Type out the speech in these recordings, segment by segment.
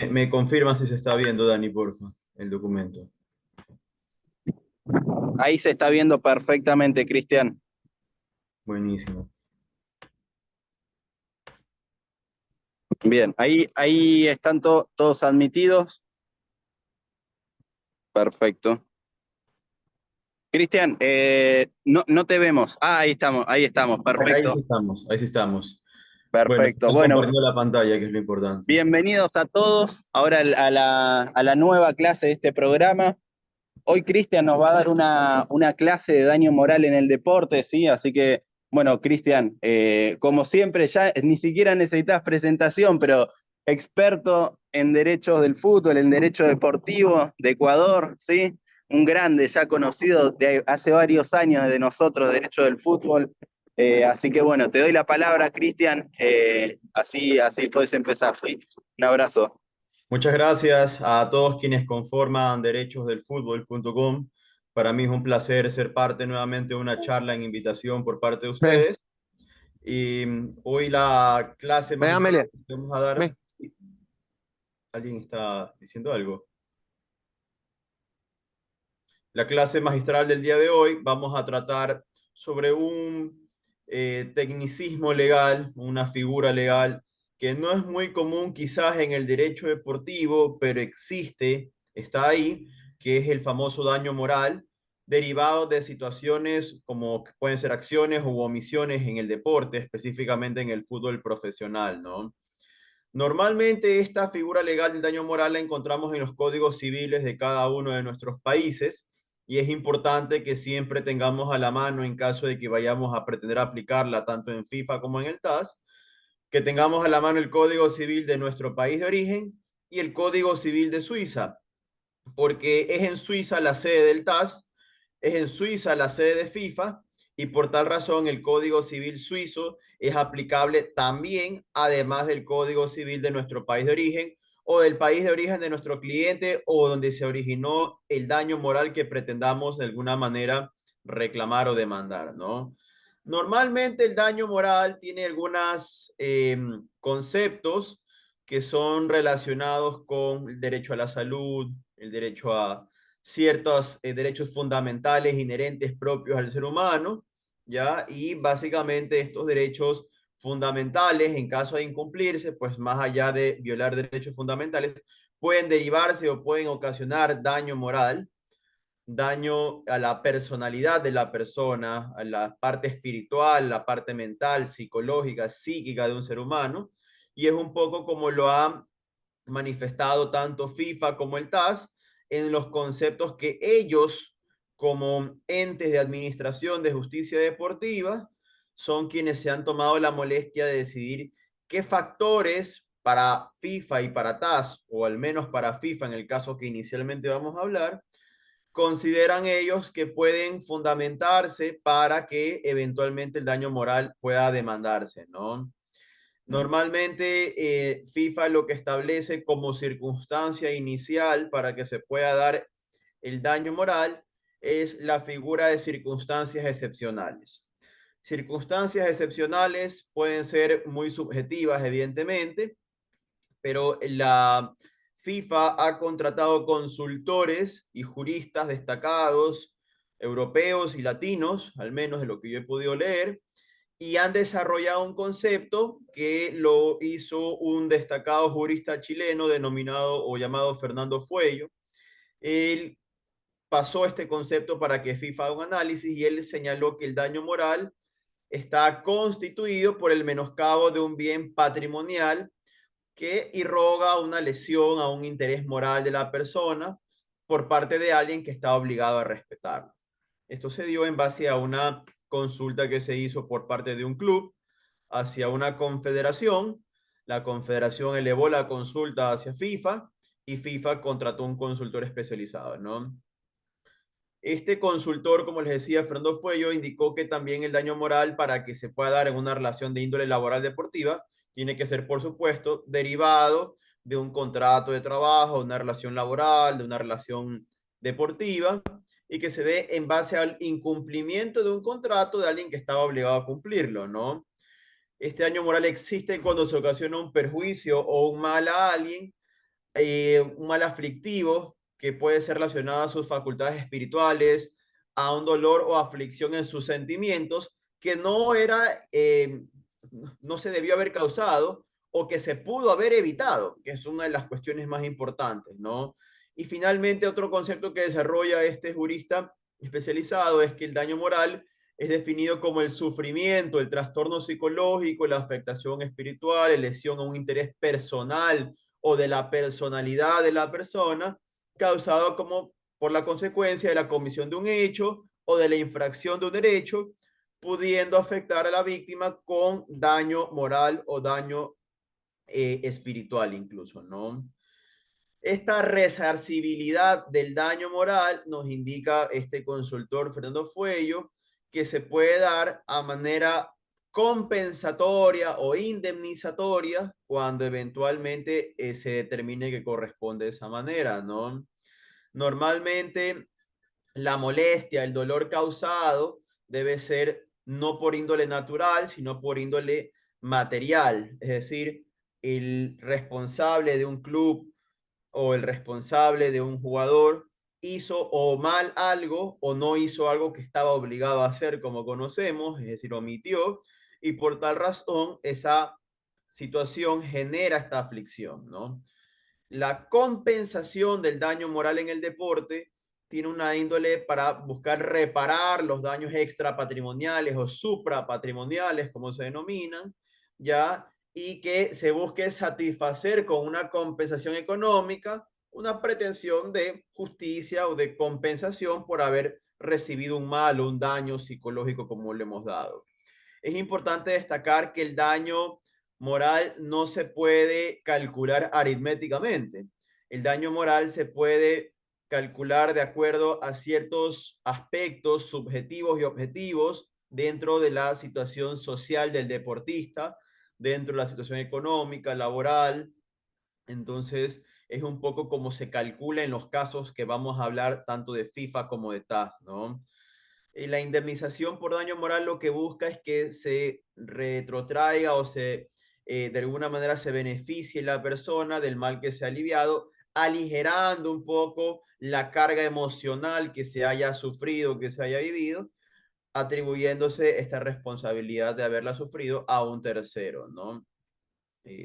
Me confirma si se está viendo, Dani, porfa, el documento. Ahí se está viendo perfectamente, Cristian. Buenísimo. Bien, ahí están todos admitidos. Perfecto. Cristian, no te vemos. Ahí estamos, Ahí sí perfecto. estamos, ahí sí estamos. Bueno, se Perfecto. está Bueno, compartiendo la pantalla, que es lo importante. bienvenidos a todos ahora a la nueva clase de este programa. Hoy Cristian nos va a dar una clase de daño moral en el deporte, ¿sí? Así que, bueno, Cristian, como siempre, ya ni siquiera necesitas presentación, pero experto en derechos del fútbol, en derecho deportivo de Ecuador, ¿sí? Un grande ya conocido de hace varios años de nosotros, derecho del fútbol. Así que, bueno, te doy la palabra, Cristian, así puedes empezar, ¿sí? Un abrazo. Muchas gracias a todos quienes conforman derechosdelfutbol.com. Para mí es un placer ser parte nuevamente de una charla en invitación por parte de Ve, ustedes. Y hoy la clase ve, magistral Amelia, que vamos a dar. ve. ¿Alguien está diciendo algo? La clase magistral del día de hoy vamos a tratar sobre un tecnicismo legal, una figura legal que no es muy común quizás en el derecho deportivo, pero existe, está ahí, que es el famoso daño moral derivado de situaciones como que pueden ser acciones u omisiones en el deporte, específicamente en el fútbol profesional, ¿no? Normalmente esta figura legal del daño moral la encontramos en los códigos civiles de cada uno de nuestros países y es importante que siempre tengamos a la mano en caso de que vayamos a pretender aplicarla tanto en FIFA como en el TAS, que tengamos a la mano el Código Civil de nuestro país de origen y el Código Civil de Suiza, porque es en Suiza la sede del TAS, es en Suiza la sede de FIFA y por tal razón el Código Civil suizo es aplicable también, además del Código Civil de nuestro país de origen o del país de origen de nuestro cliente o donde se originó el daño moral que pretendamos de alguna manera reclamar o demandar, ¿no? Normalmente el daño moral tiene algunos conceptos que son relacionados con el derecho a la salud, el derecho a ciertos derechos fundamentales inherentes propios al ser humano, ¿ya? Y básicamente estos derechos fundamentales, en caso de incumplirse, pues más allá de violar derechos fundamentales, pueden derivarse o pueden ocasionar daño moral, daño a la personalidad de la persona, a la parte espiritual, la parte mental, psicológica, psíquica de un ser humano, y es un poco como lo ha manifestado tanto FIFA como el TAS en los conceptos que ellos, como entes de administración de justicia deportiva, son quienes se han tomado la molestia de decidir qué factores para FIFA y para TAS, o al menos para FIFA en el caso que inicialmente vamos a hablar, consideran ellos que pueden fundamentarse para que eventualmente el daño moral pueda demandarse, ¿no? Normalmente, FIFA lo que establece como circunstancia inicial para que se pueda dar el daño moral es la figura de circunstancias excepcionales. Circunstancias excepcionales pueden ser muy subjetivas, evidentemente, pero la FIFA ha contratado consultores y juristas destacados, europeos y latinos, al menos de lo que yo he podido leer, y han desarrollado un concepto que lo hizo un destacado jurista chileno denominado o llamado Fernando Fuello. Él pasó este concepto para que FIFA haga un análisis y él señaló que el daño moral está constituido por el menoscabo de un bien patrimonial que irroga una lesión a un interés moral de la persona por parte de alguien que está obligado a respetarlo. Esto se dio en base a una consulta que se hizo por parte de un club hacia una confederación. La confederación elevó la consulta hacia FIFA y FIFA contrató un consultor especializado, ¿no? Este consultor, como les decía, Fernando Fuello, indicó que también el daño moral para que se pueda dar en una relación de índole laboral deportiva tiene que ser, por supuesto, derivado de un contrato de trabajo, de una relación laboral, de una relación deportiva, y que se dé en base al incumplimiento de un contrato de alguien que estaba obligado a cumplirlo, ¿no? Este daño moral existe cuando se ocasiona un perjuicio o un mal a alguien un mal aflictivo que puede ser relacionado a sus facultades espirituales, a un dolor o aflicción en sus sentimientos que no se debió haber causado o que se pudo haber evitado, que es una de las cuestiones más importantes, ¿no? Y finalmente, otro concepto que desarrolla este jurista especializado es que el daño moral es definido como el sufrimiento, el trastorno psicológico, la afectación espiritual, la lesión a un interés personal o de la personalidad de la persona, causado como por la consecuencia de la comisión de un hecho o de la infracción de un derecho, pudiendo afectar a la víctima con daño moral o daño espiritual incluso, ¿no? Esta resarcibilidad del daño moral nos indica este consultor Fernando Fuello que se puede dar a manera compensatoria o indemnizatoria cuando eventualmente se determine que corresponde de esa manera, ¿no? Normalmente la molestia, el dolor causado debe ser no por índole natural, sino por índole material, es decir, el responsable de un club o el responsable de un jugador hizo o mal algo o no hizo algo que estaba obligado a hacer, como conocemos, es decir, omitió, y por tal razón esa situación genera esta aflicción, ¿no? La compensación del daño moral en el deporte tiene una índole para buscar reparar los daños extrapatrimoniales o suprapatrimoniales, como se denominan, ya, y que se busque satisfacer con una compensación económica una pretensión de justicia o de compensación por haber recibido un mal o un daño psicológico como le hemos dado. Es importante destacar que el daño moral no se puede calcular aritméticamente. El daño moral se puede calcular de acuerdo a ciertos aspectos subjetivos y objetivos dentro de la situación social del deportista, dentro de la situación económica, laboral. Entonces, es un poco como se calcula en los casos que vamos a hablar tanto de FIFA como de TAS, ¿no? La indemnización por daño moral lo que busca es que se retrotraiga o de alguna manera se beneficie la persona del mal que se ha aliviado, aligerando un poco la carga emocional que se haya sufrido, que se haya vivido, atribuyéndose esta responsabilidad de haberla sufrido a un tercero, ¿no?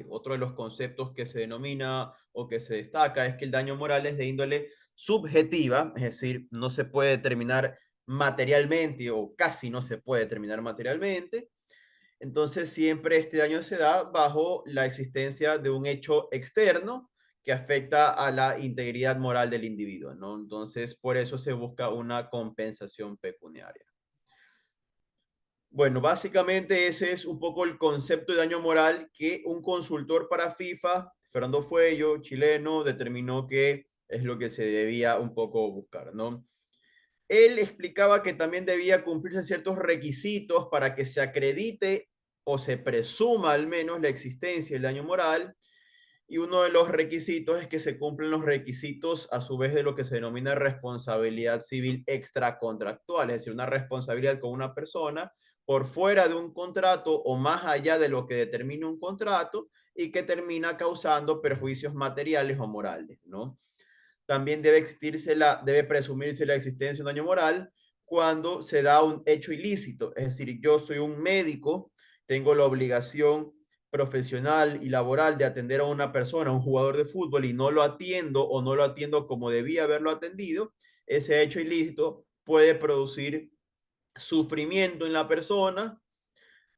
Otro de los conceptos que se denomina o que se destaca es que el daño moral es de índole subjetiva, es decir, no se puede determinar materialmente o casi no se puede determinar materialmente. Entonces siempre este daño se da bajo la existencia de un hecho externo que afecta a la integridad moral del individuo, ¿no? Entonces por eso se busca una compensación pecuniaria. Bueno, básicamente ese es un poco el concepto de daño moral que un consultor para FIFA, Fernando Fuello, chileno, determinó que es lo que se debía un poco buscar, ¿no? Él explicaba que también debía cumplirse ciertos requisitos para que se acredite o se presuma al menos la existencia del daño moral, y uno de los requisitos es que se cumplen los requisitos a su vez de lo que se denomina responsabilidad civil extracontractual, es decir, una responsabilidad con una persona por fuera de un contrato o más allá de lo que determina un contrato y que termina causando perjuicios materiales o morales, ¿no? También debe presumirse la existencia de un daño moral cuando se da un hecho ilícito, es decir, yo soy un médico, tengo la obligación profesional y laboral de atender a una persona, a un jugador de fútbol, y no lo atiendo o no lo atiendo como debía haberlo atendido, ese hecho ilícito puede producir sufrimiento en la persona.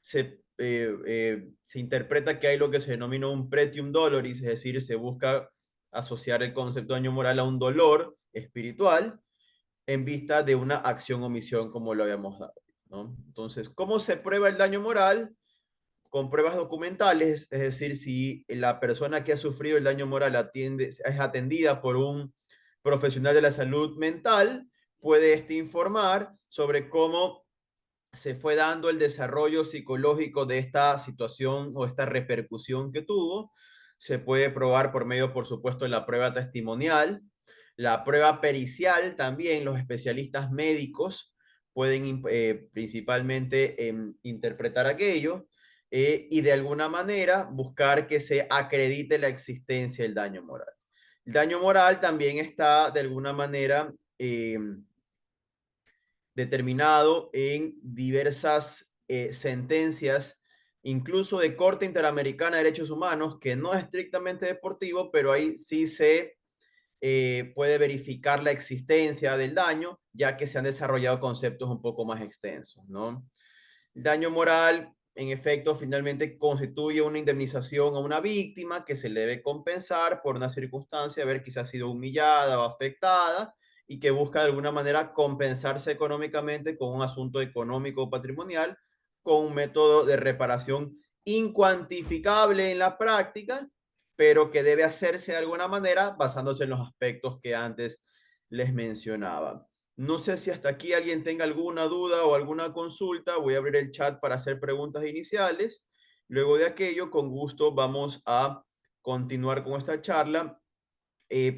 Se interpreta que hay lo que se denomina un pretium doloris, es decir, se busca asociar el concepto de daño moral a un dolor espiritual en vista de una acción o omisión como lo habíamos dado, ¿no? Entonces, ¿cómo se prueba el daño moral? Con pruebas documentales, es decir, si la persona que ha sufrido el daño moral es atendida por un profesional de la salud mental, puede informar sobre cómo se fue dando el desarrollo psicológico de esta situación o esta repercusión que tuvo. Se puede probar por medio, por supuesto, de la prueba testimonial, la prueba pericial también. Los especialistas médicos pueden principalmente interpretar aquello y de alguna manera buscar que se acredite la existencia del daño moral. El daño moral también está de alguna manera determinado en diversas sentencias, incluso de Corte Interamericana de Derechos Humanos, que no es estrictamente deportivo, pero ahí sí se puede verificar la existencia del daño, ya que se han desarrollado conceptos un poco más extensos, ¿no? El daño moral, en efecto, finalmente constituye una indemnización a una víctima que se le debe compensar por una circunstancia, haber quizás sido humillada o afectada y que busca de alguna manera compensarse económicamente con un asunto económico o patrimonial, con un método de reparación incuantificable en la práctica, pero que debe hacerse de alguna manera basándose en los aspectos que antes les mencionaba. No sé si hasta aquí alguien tenga alguna duda o alguna consulta. Voy a abrir el chat para hacer preguntas iniciales. Luego de aquello, con gusto, vamos a continuar con esta charla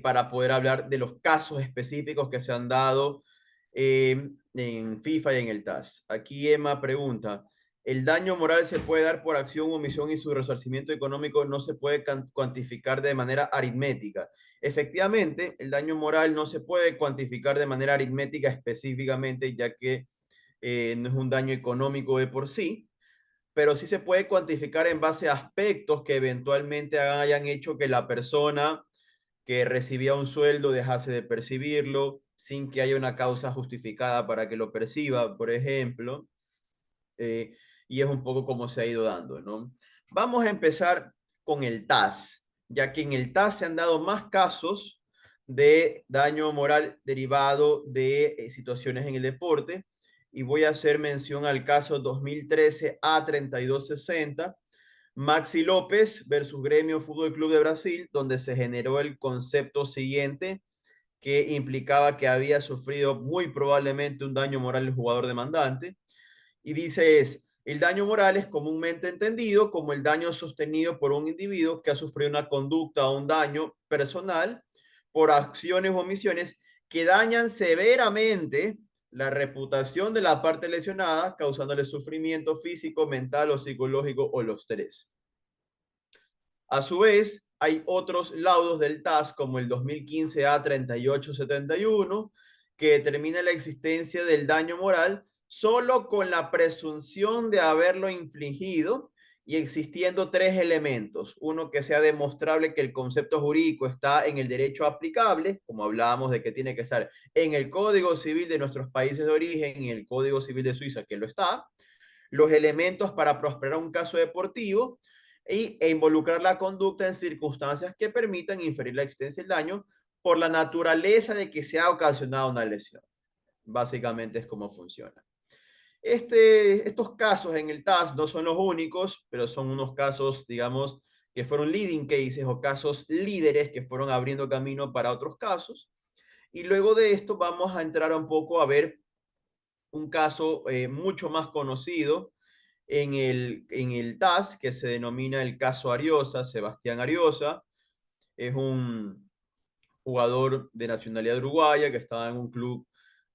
para poder hablar de los casos específicos que se han dado en FIFA y en el TAS. Aquí Emma pregunta, ¿el daño moral se puede dar por acción o omisión y su resarcimiento económico no se puede cuantificar de manera aritmética? Efectivamente, el daño moral no se puede cuantificar de manera aritmética específicamente, ya que no es un daño económico de por sí, pero sí se puede cuantificar en base a aspectos que eventualmente hayan hecho que la persona que recibía un sueldo dejase de percibirlo sin que haya una causa justificada para que lo perciba, por ejemplo, eh, y es un poco como se ha ido dando, ¿no? Vamos a empezar con el TAS, ya que en el TAS se han dado más casos de daño moral derivado de situaciones en el deporte, y voy a hacer mención al caso 2013 A3260, Maxi López versus Gremio Fútbol Club de Brasil, donde se generó el concepto siguiente que implicaba que había sufrido muy probablemente un daño moral el jugador demandante. Y dice el daño moral es comúnmente entendido como el daño sostenido por un individuo que ha sufrido una conducta o un daño personal por acciones o omisiones que dañan severamente la reputación de la parte lesionada, causándole sufrimiento físico, mental o psicológico o los tres. A su vez, hay otros laudos del TAS, como el 2015 A3871, que determina la existencia del daño moral solo con la presunción de haberlo infligido y existiendo tres elementos. Uno, que sea demostrable que el concepto jurídico está en el derecho aplicable, como hablábamos de que tiene que estar en el Código Civil de nuestros países de origen, en el Código Civil de Suiza, que lo está. Los elementos para prosperar un caso deportivo e involucrar la conducta en circunstancias que permitan inferir la existencia del daño por la naturaleza de que se ha ocasionado una lesión. Básicamente es como funciona. Estos casos en el TAS no son los únicos, pero son unos casos, digamos, que fueron leading cases o casos líderes que fueron abriendo camino para otros casos. Y luego de esto vamos a entrar un poco a ver un caso mucho más conocido en el TAS, que se denomina el caso Ariosa. Sebastián Ariosa es un jugador de nacionalidad uruguaya que estaba en un club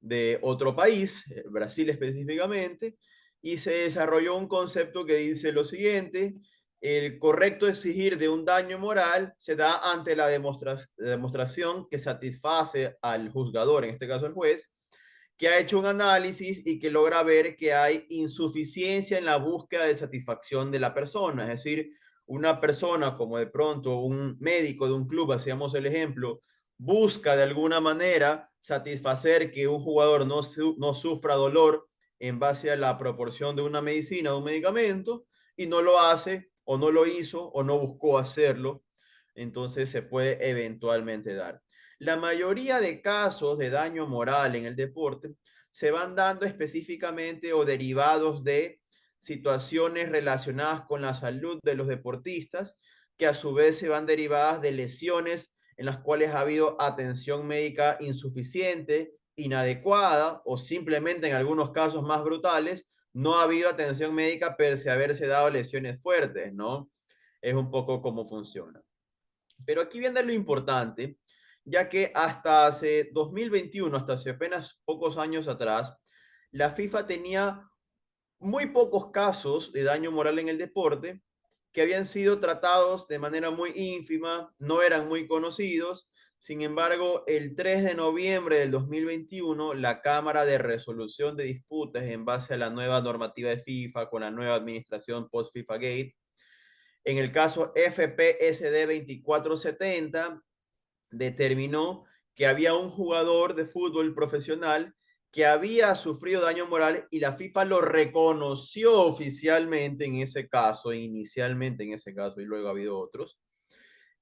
de otro país, Brasil específicamente, y se desarrolló un concepto que dice lo siguiente: el correcto exigir de un daño moral se da ante la demostración que satisface al juzgador, en este caso el juez, que ha hecho un análisis y que logra ver que hay insuficiencia en la búsqueda de satisfacción de la persona. Es decir, una persona como de pronto un médico de un club, hacíamos el ejemplo, busca de alguna manera satisfacer que un jugador no sufra dolor en base a la proporción de una medicina o un medicamento, y no lo hace o no lo hizo o no buscó hacerlo, entonces se puede eventualmente dar. La mayoría de casos de daño moral en el deporte se van dando específicamente o derivados de situaciones relacionadas con la salud de los deportistas, que a su vez se van derivadas de lesiones en las cuales ha habido atención médica insuficiente, inadecuada, o simplemente en algunos casos más brutales no ha habido atención médica pese a haberse dado lesiones fuertes, ¿no? Es un poco cómo funciona. Pero aquí viene lo importante, ya que hasta hace 2021, hasta hace apenas pocos años atrás, la FIFA tenía muy pocos casos de daño moral en el deporte, que habían sido tratados de manera muy ínfima, no eran muy conocidos. Sin embargo, el 3 de noviembre del 2021, la Cámara de Resolución de Disputas, en base a la nueva normativa de FIFA, con la nueva administración post-FIFA Gate, en el caso FPSD 2470, determinó que había un jugador de fútbol profesional que había sufrido daño moral y la FIFA lo reconoció oficialmente en ese caso, inicialmente en ese caso, y luego ha habido otros,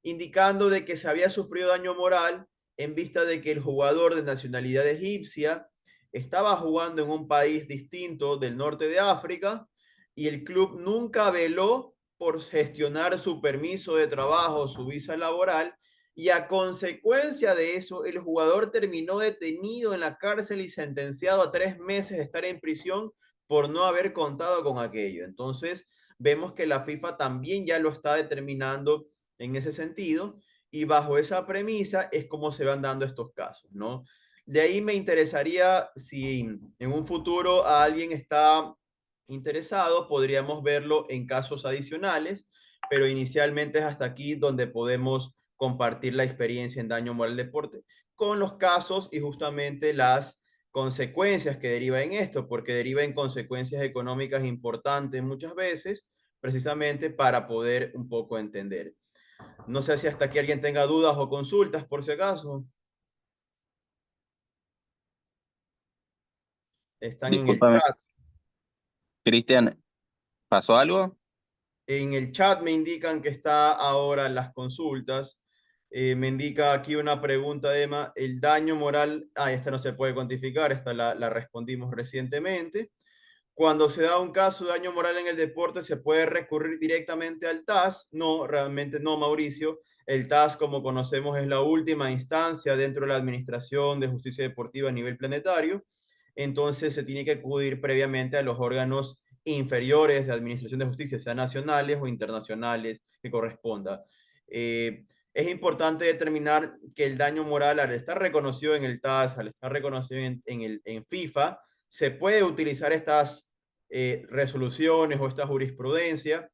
indicando de que se había sufrido daño moral en vista de que el jugador de nacionalidad egipcia estaba jugando en un país distinto del norte de África y el club nunca veló por gestionar su permiso de trabajo, su visa laboral, y a consecuencia de eso, el jugador terminó detenido en la cárcel y sentenciado a 3 meses de estar en prisión por no haber contado con aquello. Entonces, vemos que la FIFA también ya lo está determinando en ese sentido, y bajo esa premisa es como se van dando estos casos, ¿no? De ahí me interesaría si en un futuro alguien está interesado, podríamos verlo en casos adicionales, pero inicialmente es hasta aquí donde podemos compartir la experiencia en daño moral al deporte con los casos y justamente las consecuencias que deriva en esto, porque deriva en consecuencias económicas importantes muchas veces, precisamente para poder un poco entender. No sé si hasta aquí alguien tenga dudas o consultas, por si acaso. Están en el Discúlpame, chat. Cristian, ¿pasó algo? En el chat me indican que está ahora en las consultas. Me indica aquí una pregunta de Emma. El daño moral, esta no se puede cuantificar, esta la respondimos recientemente. Cuando se da un caso de daño moral en el deporte, ¿se puede recurrir directamente al TAS? No, realmente no, Mauricio. El TAS, como conocemos, es la última instancia dentro de la Administración de Justicia Deportiva a nivel planetario. Entonces, se tiene que acudir previamente a los órganos inferiores de Administración de Justicia, sean nacionales o internacionales, que corresponda. Es importante determinar que el daño moral, al estar reconocido en el TAS, al estar reconocido en FIFA, se puede utilizar estas resoluciones o esta jurisprudencia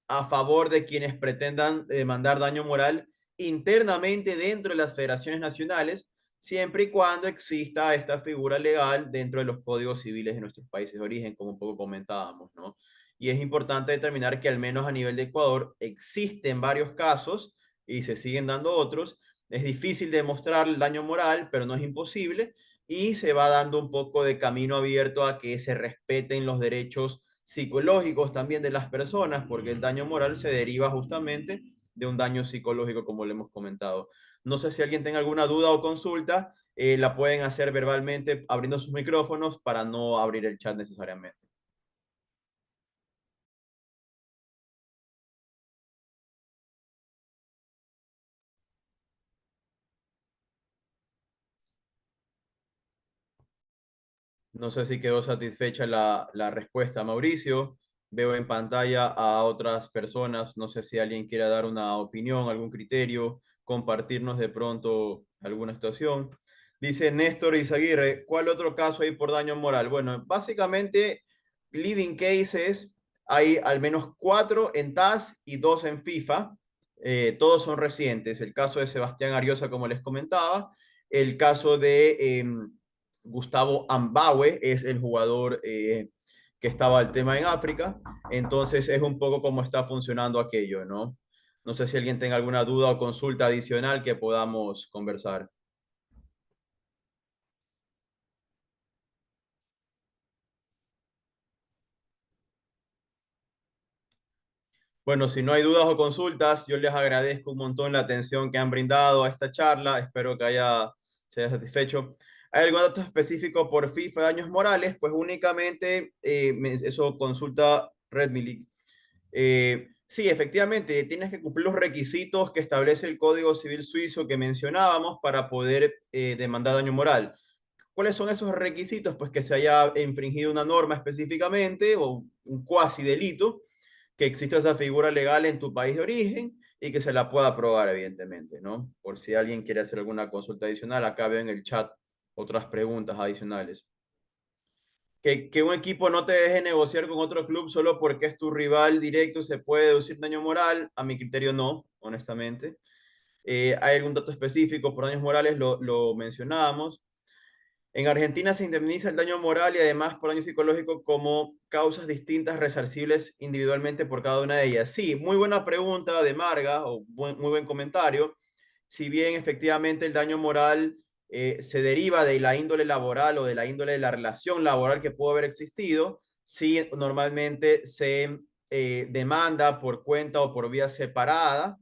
a favor de quienes pretendan demandar daño moral internamente dentro de las federaciones nacionales, siempre y cuando exista esta figura legal dentro de los códigos civiles de nuestros países de origen, como un poco comentábamos, ¿no? Y es importante determinar que al menos a nivel de Ecuador existen varios casos y se siguen dando otros. Es difícil demostrar el daño moral, pero no es imposible, y se va dando un poco de camino abierto a que se respeten los derechos psicológicos también de las personas, porque el daño moral se deriva justamente de un daño psicológico, como le hemos comentado. No sé si alguien tenga alguna duda o consulta, la pueden hacer verbalmente abriendo sus micrófonos para no abrir el chat necesariamente. No sé si quedó satisfecha la respuesta, Mauricio. Veo en pantalla a otras personas. No sé si alguien quiera dar una opinión, algún criterio, compartirnos de pronto alguna situación. Dice Néstor Izaguirre, ¿cuál otro caso hay por daño moral? Bueno, básicamente, leading cases, hay al menos 4 en TAS y 2 en FIFA. Todos son recientes. El caso de Sebastián Ariosa, como les comentaba. El caso de Gustavo Ambaue es el jugador que estaba el tema en África. Entonces es un poco cómo está funcionando aquello, ¿no? No sé si alguien tenga alguna duda o consulta adicional que podamos conversar. Bueno, si no hay dudas o consultas, yo les agradezco un montón la atención que han brindado a esta charla. Espero que se haya satisfecho. ¿Hay algún dato específico por FIFA de daños morales? Pues únicamente eso consulta Redmilic. Sí, efectivamente, tienes que cumplir los requisitos que establece el Código Civil Suizo que mencionábamos para poder demandar daño moral. ¿Cuáles son esos requisitos? Pues que se haya infringido una norma específicamente o un cuasi delito, que exista esa figura legal en tu país de origen y que se la pueda probar, evidentemente, ¿no? Por si alguien quiere hacer alguna consulta adicional, acá veo en el chat otras preguntas adicionales. Que un equipo no te deje negociar con otro club solo porque es tu rival directo, se puede deducir daño moral. A mi criterio no, honestamente. ¿Hay algún dato específico por daños morales? Lo mencionábamos. En Argentina se indemniza el daño moral y además por daño psicológico como causas distintas resarcibles individualmente por cada una de ellas. Sí, muy buena pregunta de Marga, o muy buen comentario. Si bien efectivamente el daño moral se deriva de la índole laboral o de la índole de la relación laboral que pudo haber existido, sí normalmente se demanda por cuenta o por vía separada,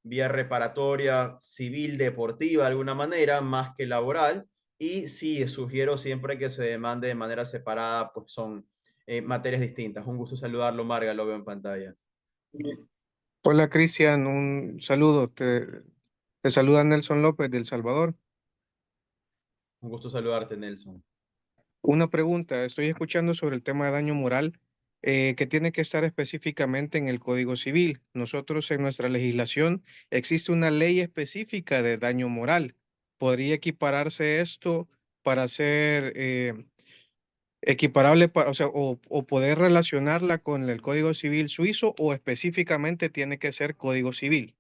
vía reparatoria, civil, deportiva, de alguna manera, más que laboral. Y sí, sugiero siempre que se demande de manera separada, pues son materias distintas. Un gusto saludarlo, Marga, lo veo en pantalla. Hola Cristian, un saludo. Te saluda Nelson López de El Salvador. Un gusto saludarte, Nelson. Una pregunta, estoy escuchando sobre el tema de daño moral que tiene que estar específicamente en el Código Civil. Nosotros en nuestra legislación existe una ley específica de daño moral. ¿Podría equipararse esto para ser equiparable, o sea, o poder relacionarla con el Código Civil suizo o específicamente tiene que ser Código Civil?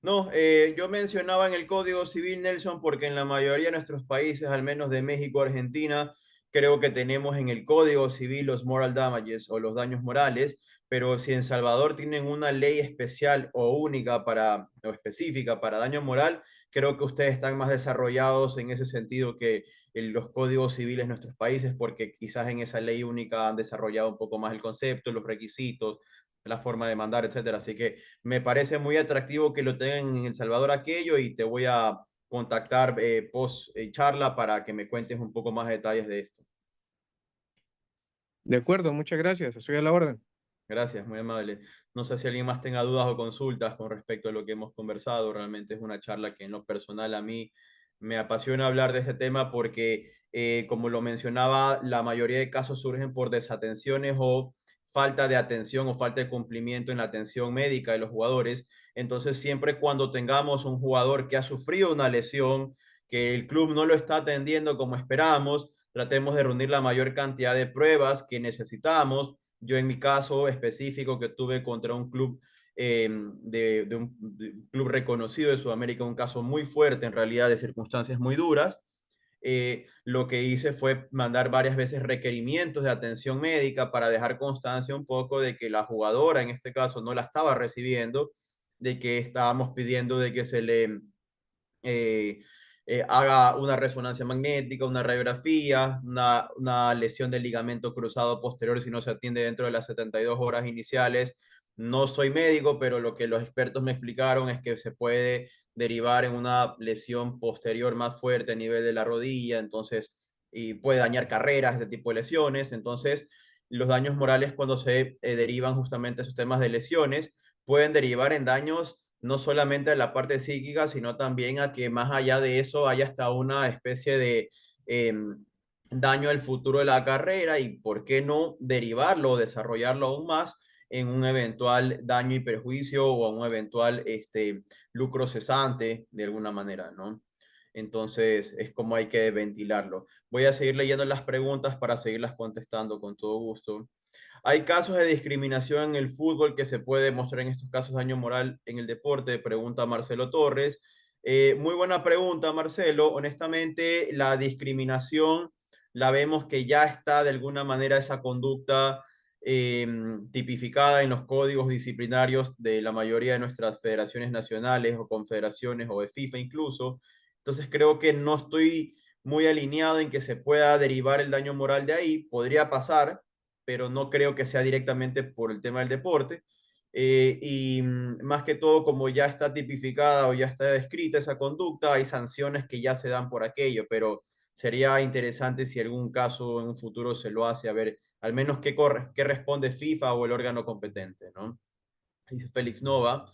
No, yo mencionaba en el Código Civil, Nelson, porque en la mayoría de nuestros países, al menos de México, Argentina, creo que tenemos en el Código Civil los moral damages o los daños morales, pero si en Salvador tienen una ley especial o única o específica para daño moral, creo que ustedes están más desarrollados en ese sentido que en los códigos civiles de nuestros países, porque quizás en esa ley única han desarrollado un poco más el concepto, los requisitos, la forma de mandar, etcétera. Así que me parece muy atractivo que lo tengan en El Salvador aquello y te voy a contactar post charla para que me cuentes un poco más detalles de esto. De acuerdo, muchas gracias, estoy a la orden. Gracias, muy amable. No sé si alguien más tenga dudas o consultas con respecto a lo que hemos conversado. Realmente es una charla que en lo personal a mí me apasiona hablar de este tema porque, como lo mencionaba, la mayoría de casos surgen por desatenciones o falta de atención o falta de cumplimiento en la atención médica de los jugadores. Entonces, siempre cuando tengamos un jugador que ha sufrido una lesión, que el club no lo está atendiendo como esperamos, tratemos de reunir la mayor cantidad de pruebas que necesitamos. Yo en mi caso específico que tuve contra un club de un club reconocido de Sudamérica, un caso muy fuerte en realidad de circunstancias muy duras, lo que hice fue mandar varias veces requerimientos de atención médica para dejar constancia un poco de que la jugadora en este caso no la estaba recibiendo, de que estábamos pidiendo de que se le eh, haga una resonancia magnética, una radiografía, una lesión del ligamento cruzado posterior si no se atiende dentro de las 72 horas iniciales. No soy médico, pero lo que los expertos me explicaron es que se puede derivar en una lesión posterior más fuerte a nivel de la rodilla, entonces, y puede dañar carreras, este tipo de lesiones. Entonces, los daños morales cuando se derivan justamente a esos temas de lesiones, pueden derivar en daños no solamente a la parte psíquica, sino también a que más allá de eso haya hasta una especie de daño al futuro de la carrera y por qué no derivarlo o desarrollarlo aún más en un eventual daño y perjuicio o un eventual lucro cesante de alguna manera, ¿no? Entonces es como hay que ventilarlo. Voy a seguir leyendo las preguntas para seguirlas contestando con todo gusto. ¿Hay casos de discriminación en el fútbol que se puede demostrar en estos casos daño moral en el deporte? Pregunta Marcelo Torres. Muy buena pregunta, Marcelo. Honestamente, la discriminación la vemos que ya está de alguna manera esa conducta tipificada en los códigos disciplinarios de la mayoría de nuestras federaciones nacionales o confederaciones o de FIFA incluso. Entonces creo que no estoy muy alineado en que se pueda derivar el daño moral de ahí. Podría pasar, pero no creo que sea directamente por el tema del deporte. Más que todo, como ya está tipificada o ya está descrita esa conducta, hay sanciones que ya se dan por aquello, pero sería interesante si algún caso en un futuro se lo hace, a ver, al menos qué responde FIFA o el órgano competente, ¿no? Dice Félix Nova.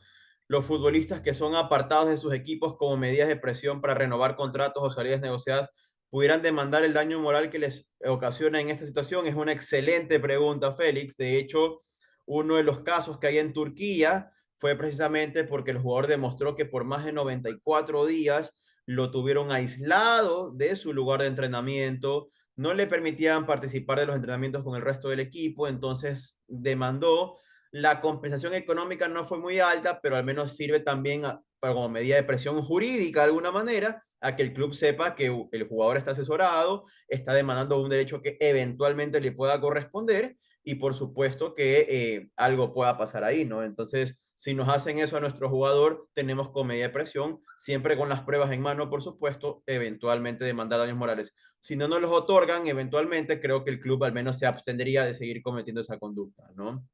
Los futbolistas que son apartados de sus equipos como medidas de presión para renovar contratos o salidas negociadas pudieran demandar el daño moral que les ocasiona en esta situación. Es una excelente pregunta, Félix. De hecho, uno de los casos que hay en Turquía fue precisamente porque el jugador demostró que por más de 94 días lo tuvieron aislado de su lugar de entrenamiento, no le permitían participar de los entrenamientos con el resto del equipo, entonces demandó. La compensación económica no fue muy alta, pero al menos sirve también para, como medida de presión jurídica de alguna manera, a que el club sepa que el jugador está asesorado, está demandando un derecho que eventualmente le pueda corresponder y por supuesto que algo pueda pasar ahí, ¿no? Entonces, si nos hacen eso a nuestro jugador, tenemos como medida de presión, siempre con las pruebas en mano, por supuesto, eventualmente demandar daños morales. Si no nos los otorgan, eventualmente creo que el club al menos se abstendría de seguir cometiendo esa conducta, ¿no?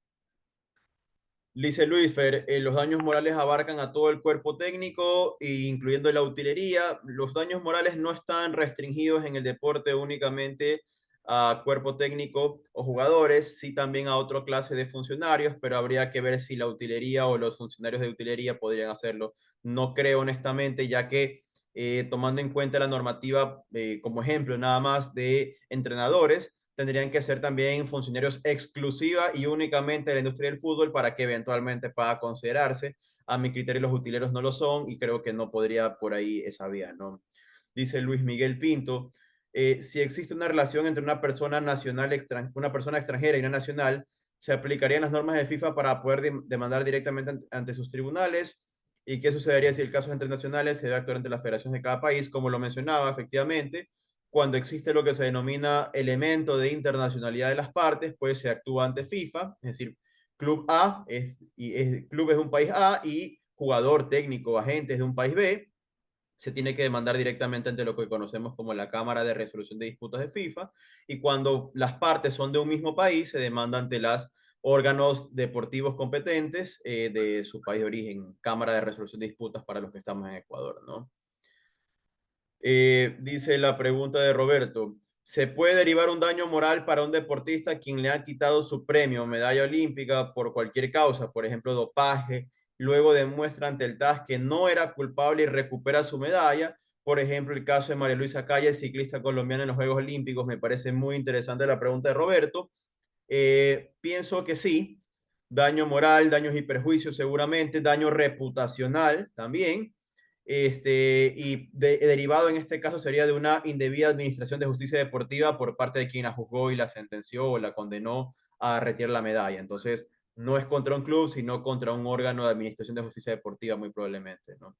Dice Luisfer, los daños morales abarcan a todo el cuerpo técnico, incluyendo la utilería. Los daños morales no están restringidos en el deporte únicamente a cuerpo técnico o jugadores, sí también a otra clase de funcionarios, pero habría que ver si la utilería o los funcionarios de utilería podrían hacerlo. No creo honestamente, ya que tomando en cuenta la normativa como ejemplo nada más de entrenadores, tendrían que ser también funcionarios exclusiva y únicamente de la industria del fútbol para que eventualmente pueda considerarse. A mi criterio los utileros no lo son y creo que no podría por ahí esa vía, ¿no? Dice Luis Miguel Pinto, si existe una relación entre una persona nacional, una persona extranjera y una nacional, se aplicarían las normas de FIFA para poder demandar directamente ante sus tribunales. ¿Y qué sucedería si el caso es internacionales? Se debe actuar ante las federaciones de cada país, como lo mencionaba, efectivamente cuando existe lo que se denomina elemento de internacionalidad de las partes, pues se actúa ante FIFA, es decir, club A club es un país A y jugador técnico, agente es de un país B, se tiene que demandar directamente ante lo que conocemos como la Cámara de Resolución de Disputas de FIFA, y cuando las partes son de un mismo país, se demanda ante los órganos deportivos competentes de su país de origen, Cámara de Resolución de Disputas para los que estamos en Ecuador, ¿no? Dice la pregunta de Roberto, ¿se puede derivar un daño moral para un deportista a quien le ha quitado su premio, medalla olímpica, por cualquier causa, por ejemplo, dopaje, luego demuestra ante el TAS que no era culpable y recupera su medalla? Por ejemplo, el caso de María Luisa Calle, ciclista colombiana en los Juegos Olímpicos. Me parece muy interesante la pregunta de Roberto. Pienso que sí, daño moral, daños y perjuicios seguramente, daño reputacional también, derivado en este caso sería de una indebida administración de justicia deportiva por parte de quien la juzgó y la sentenció o la condenó a retirar la medalla. Entonces, no es contra un club, sino contra un órgano de administración de justicia deportiva, muy probablemente, ¿no?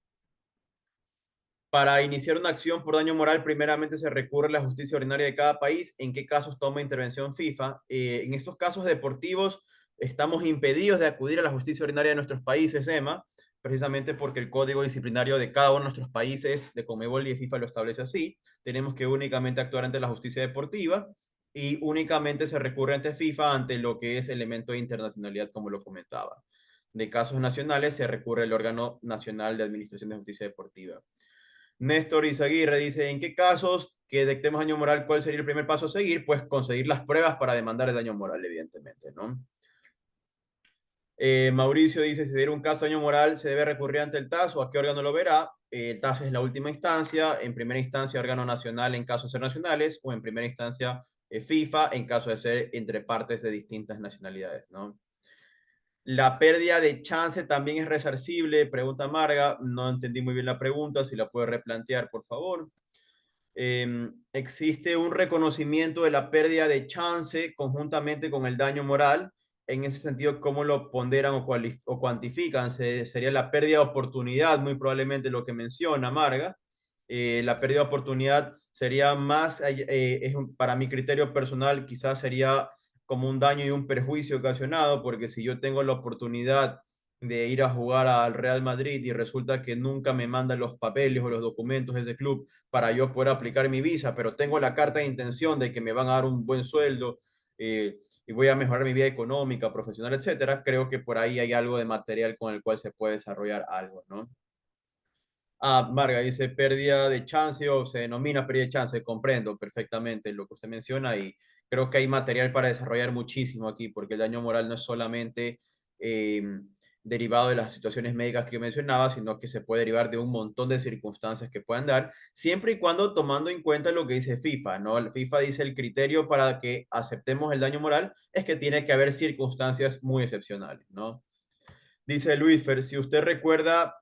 Para iniciar una acción por daño moral, primeramente se recurre a la justicia ordinaria de cada país. ¿En qué casos toma intervención FIFA? En estos casos deportivos estamos impedidos de acudir a la justicia ordinaria de nuestros países, EMA, precisamente porque el código disciplinario de cada uno de nuestros países, de Conmebol y de FIFA, lo establece así. Tenemos que únicamente actuar ante la justicia deportiva y únicamente se recurre ante FIFA ante lo que es elemento de internacionalidad, como lo comentaba. De casos nacionales se recurre al órgano nacional de administración de justicia deportiva. Néstor Izaguirre dice, ¿en qué casos que detectemos daño moral, cuál sería el primer paso a seguir? Pues conseguir las pruebas para demandar el daño moral, evidentemente, ¿no? Mauricio dice, si diera un caso de daño moral, ¿se debe recurrir ante el TAS o a qué órgano lo verá? El TAS es la última instancia, en primera instancia órgano nacional en casos internacionales o en primera instancia FIFA en caso de ser entre partes de distintas nacionalidades, ¿no? La pérdida de chance también es resarcible, pregunta Marga, no entendí muy bien la pregunta, si la puede replantear, por favor. Existe un reconocimiento de la pérdida de chance conjuntamente con el daño moral. En ese sentido, ¿cómo lo ponderan o cuantifican? Sería la pérdida de oportunidad, muy probablemente lo que menciona Marga. La pérdida de oportunidad sería más, para mi criterio personal, quizás sería como un daño y un perjuicio ocasionado, porque si yo tengo la oportunidad de ir a jugar al Real Madrid y resulta que nunca me mandan los papeles o los documentos de ese club para yo poder aplicar mi visa, pero tengo la carta de intención de que me van a dar un buen sueldo y voy a mejorar mi vida económica, profesional, etcétera, creo que por ahí hay algo de material con el cual se puede desarrollar algo, ¿no? Ah, Marga dice pérdida de chance o se denomina pérdida de chance. Comprendo perfectamente lo que usted menciona y creo que hay material para desarrollar muchísimo aquí porque el daño moral no es solamente derivado de las situaciones médicas que mencionaba, sino que se puede derivar de un montón de circunstancias que puedan dar, siempre y cuando tomando en cuenta lo que dice FIFA, ¿no? El FIFA dice el criterio para que aceptemos el daño moral es que tiene que haber circunstancias muy excepcionales, ¿no? Dice Luis Fer, si usted recuerda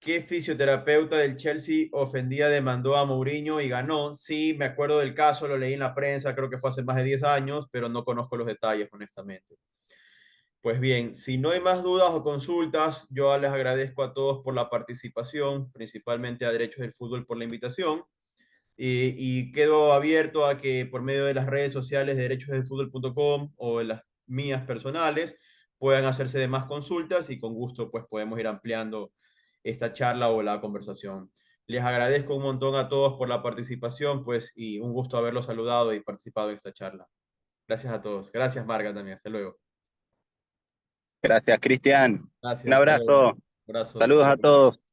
¿Qué fisioterapeuta del Chelsea ofendía demandó a Mourinho y ganó? Sí, me acuerdo del caso, lo leí en la prensa, creo que fue hace más de 10 años, pero no conozco los detalles, honestamente. Pues bien, si no hay más dudas o consultas, yo les agradezco a todos por la participación, principalmente a Derechos del Fútbol por la invitación, y quedo abierto a que por medio de las redes sociales de derechosdelfutbol.com o de las mías personales puedan hacerse de más consultas y con gusto pues podemos ir ampliando esta charla o la conversación. Les agradezco un montón a todos por la participación, pues, y un gusto haberlos saludado y participado en esta charla. Gracias a todos. Gracias, Marga, también. Hasta luego. Gracias, Cristian. Un Gracias, hasta luego. abrazo. Abrazos, hasta Saludos a luego. todos.